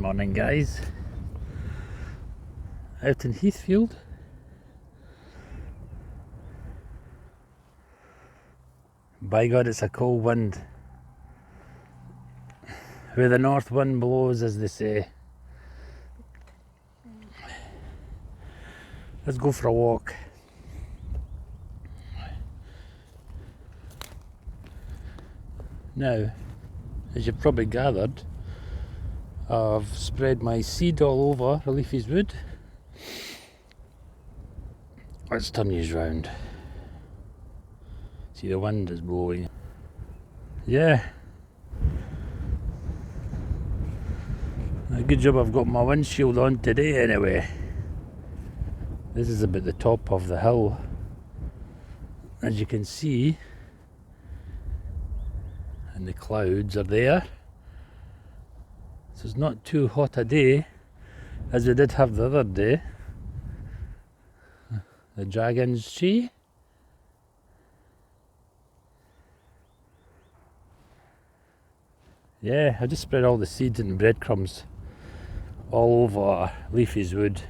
Morning guys, out in Heathfield. By God, it's a cold wind. Where the north wind blows, as they say. Let's go for a walk. Now, as you've probably gathered, I've spread my seed all over Leafy's wood. Let's turn these round. See, the wind is blowing. Yeah. A good job I've got my windshield on today anyway. This is about the top of the hill. As you can see, and the clouds are there. So it's not too hot a day as we did have the other day. The dragon's tree. Yeah, I just spread all the seeds and breadcrumbs all over Leafy's wood.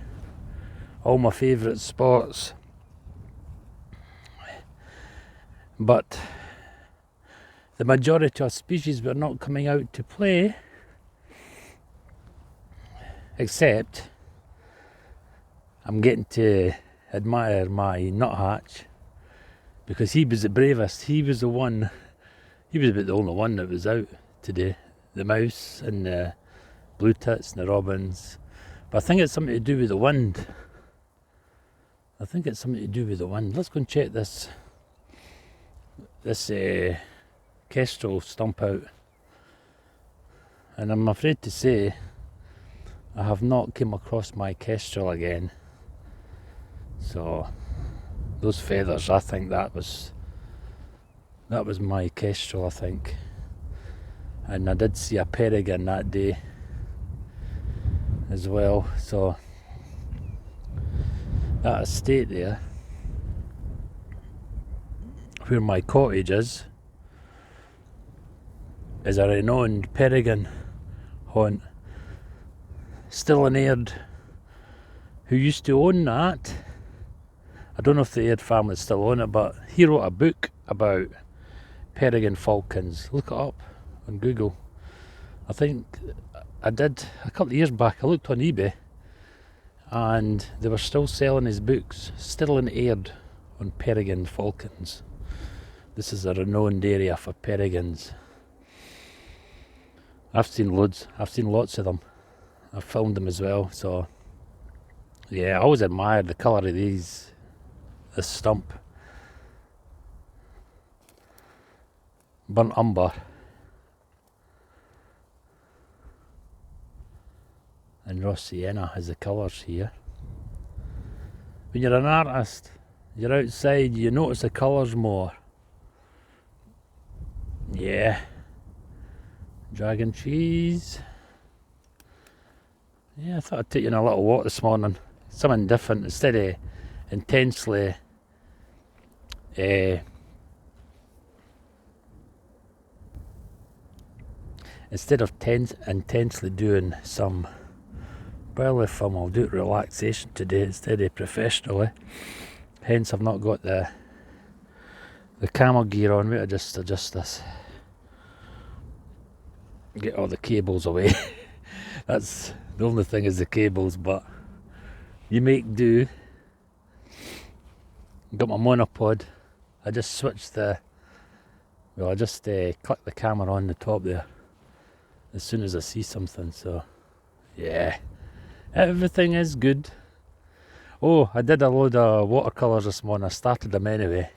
All my favourite spots. But the majority of species were not coming out to play. Except, I'm getting to admire my nuthatch because he was the bravest. He was about the only one that was out today. The mouse and the blue tits and the robins. But I think it's something to do with the wind. Let's go and check this kestrel stump out. And I'm afraid to say, I have not come across my kestrel again. So those feathers, I think that was my kestrel, I think. And I did see a peregrine that day as well. So that estate there, where my cottage is a renowned peregrine haunt. Still an Aird who used to own that. I don't know if the Aird family still own it, but he wrote a book about peregrine falcons. Look it up on Google. I think I did a couple of years back. I looked on eBay and they were still selling his books. Still an Aird on peregrine falcons. This is a renowned area for peregrines. I've seen loads. I've seen lots of them. I've filmed them as well, so yeah, I always admired the colour of this stump. Burnt umber and raw sienna has the colours here. When you're an artist, you're outside, you notice the colours more. Yeah. Dragon trees. Yeah, I thought I'd take you on a little walk this morning. Something different instead of intensely intensely doing some wildlife film. I'll do it relaxation today instead of professionally. Hence I've not got the camel gear on. Wait, I just adjust this. Get all the cables away. That's the only thing is the cables, but you make do. Got my monopod. I just switched click the camera on the top there as soon as I see something. So yeah, everything is good. Oh, I did a load of watercolours this morning. I started them anyway.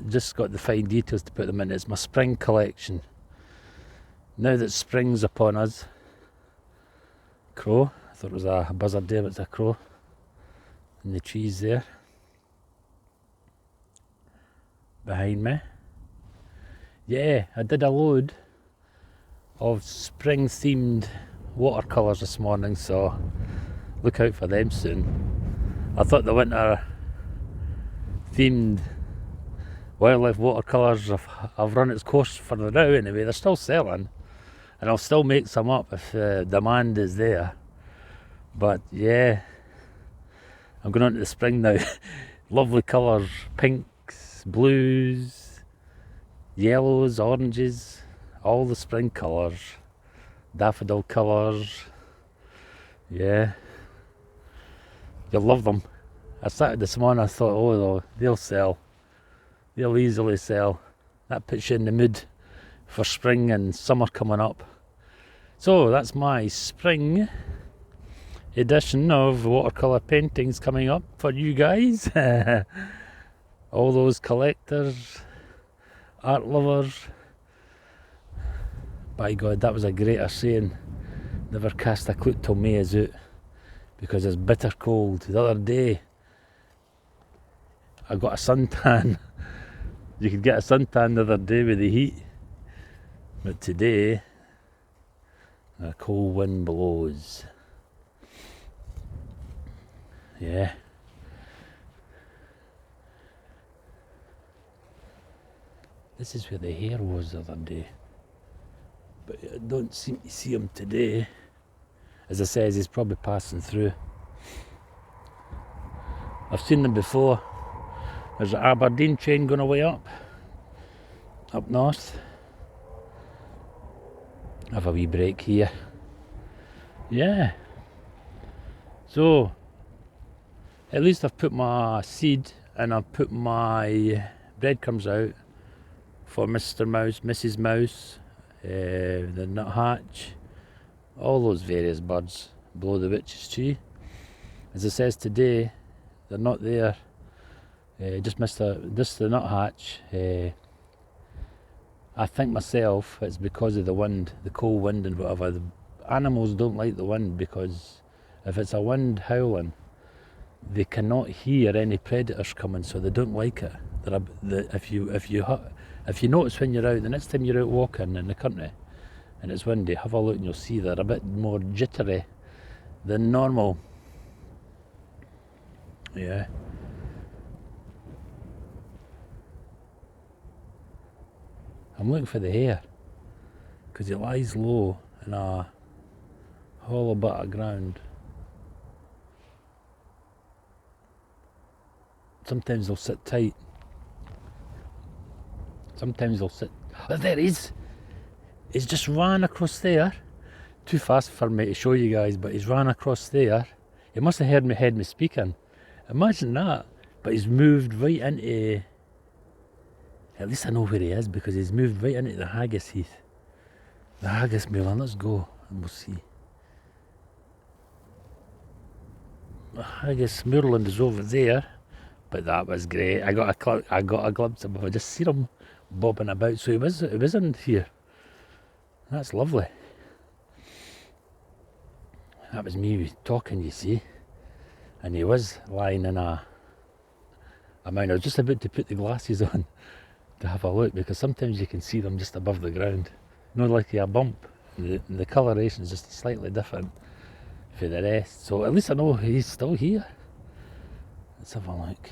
Just got the fine details to put them in. It's my spring collection. Now that spring's upon us. Crow. I thought it was a buzzard there, but it's a crow. And the trees there. Behind me. Yeah, I did a load of spring themed watercolours this morning, so look out for them soon. I thought the winter themed wildlife watercolours have run its course for the now anyway. They're still selling. and I'll still make some up if demand is there. But yeah, I'm going on to the spring now. Lovely colours, pinks, blues, yellows, oranges, all the spring colours, daffodil colours. Yeah, you'll love them. I started this morning, I thought, oh, they'll sell. They'll easily sell. That puts you in the mood for spring and summer coming up. So that's my spring edition of watercolour paintings coming up for you guys. All those collectors, art lovers. By God, that was a greater saying. Never cast a clout till May is out, because it's bitter cold. The other day I got a suntan. You could get a suntan the other day with the heat, but today a cold wind blows. Yeah. This is where the hare was the other day, but I don't seem to see him today. As I says, he's probably passing through. I've seen them before. There's the Aberdeen train going away up north. Have a wee break here. Yeah. So, at least I've put my seed and I've put my breadcrumbs out for Mr. Mouse, Mrs. Mouse, the nuthatch, all those various birds below the witch's tree. As it says today, they're not there. Just the nuthatch. I think myself it's because of the wind, the cold wind and whatever. The animals don't like the wind, because if it's a wind howling, they cannot hear any predators coming, so they don't like it. If you notice when you're out, the next time you're out walking in the country and it's windy, have a look and you'll see they're a bit more jittery than normal. Yeah. I'm looking for the hare, because he lies low in a hollow bit of ground. Sometimes they'll sit tight. Sometimes they'll sit... Oh, there he is! He's just ran across there. Too fast for me to show you guys, but he's ran across there. He must have heard me speaking. Imagine that. But he's moved right into... At least I know where he is, because he's moved right into the haggis heath. The haggis moorland. Let's go and we'll see. The haggis moorland is over there. But that was great. I got a glimpse of him. I just seen him bobbing about. So he was in here. That's lovely. That was me talking, you see. And he was lying in a mound. I was just about to put the glasses on to have a look, because sometimes you can see them just above the ground. Not like a bump. The coloration is just slightly different for the rest. So at least I know he's still here. Let's have a look.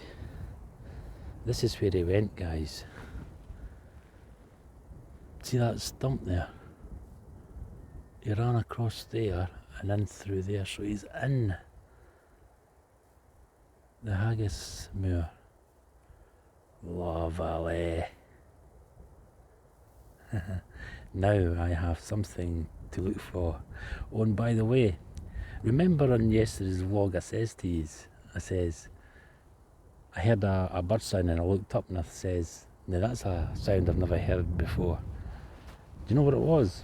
This is where he went, guys. See that stump there? He ran across there and in through there, so he's in the haggis moor. Lovely. Now I have something to look for. Oh, and by the way, remember on yesterday's vlog I says to you, I heard a bird sound and I looked up and I says, now that's a sound I've never heard before. Do you know what it was?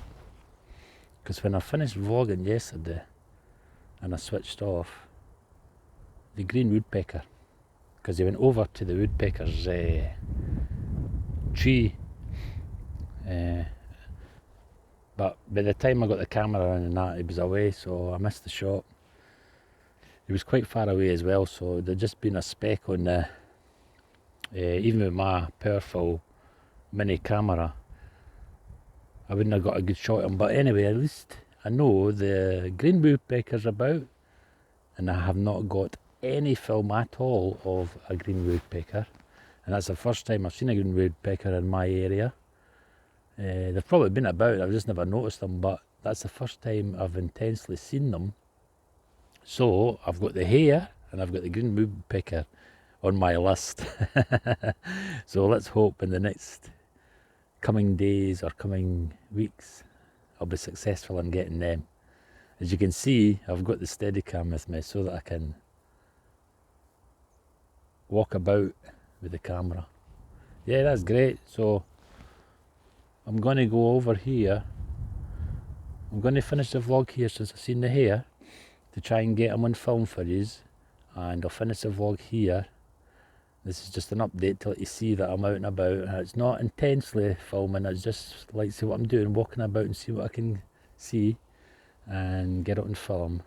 Because when I finished vlogging yesterday and I switched off, the green woodpecker, because he went over to the woodpecker's tree, but by the time I got the camera on and that, he was away, so I missed the shot. He was quite far away as well, so there'd just been a speck on the, even with my powerful mini camera, I wouldn't have got a good shot of him. But anyway, at least I know the green woodpecker's about, and I have not got any film at all of a green woodpecker, and that's the first time I've seen a green woodpecker in my area. They've probably been about, I've just never noticed them, but that's the first time I've intensely seen them. So I've got the hare and I've got the green woodpecker on my list. So let's hope in the next coming days or coming weeks I'll be successful in getting them. As you can see, I've got the Steadicam with me so that I can walk about with the camera. Yeah, that's great. So I'm going to go over here. I'm going to finish the vlog here since I've seen the hare to try and get them on film for you, and I'll finish the vlog here. This is just an update to let you see that I'm out and about. It's not intensely filming, it's just like see what I'm doing, walking about and see what I can see and get it on film.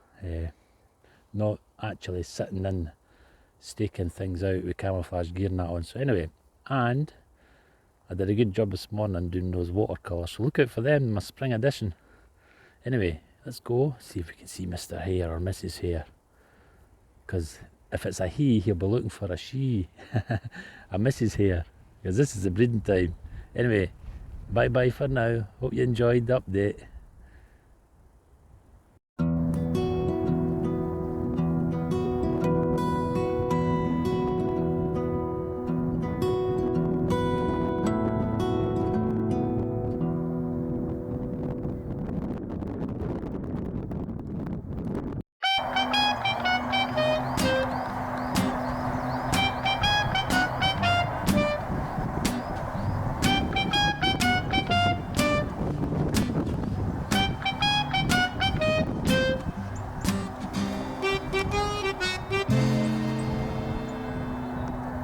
Not actually sitting in staking things out with camouflage gear and that on. So anyway, and I did a good job this morning doing those watercolours, so look out for them in my spring edition. Anyway, let's go see if we can see Mr. Hare or Mrs. Hare, because if it's a he, he'll be looking for a she, a Mrs. Hare, because this is the breeding time. Anyway, bye bye for now. Hope you enjoyed the update.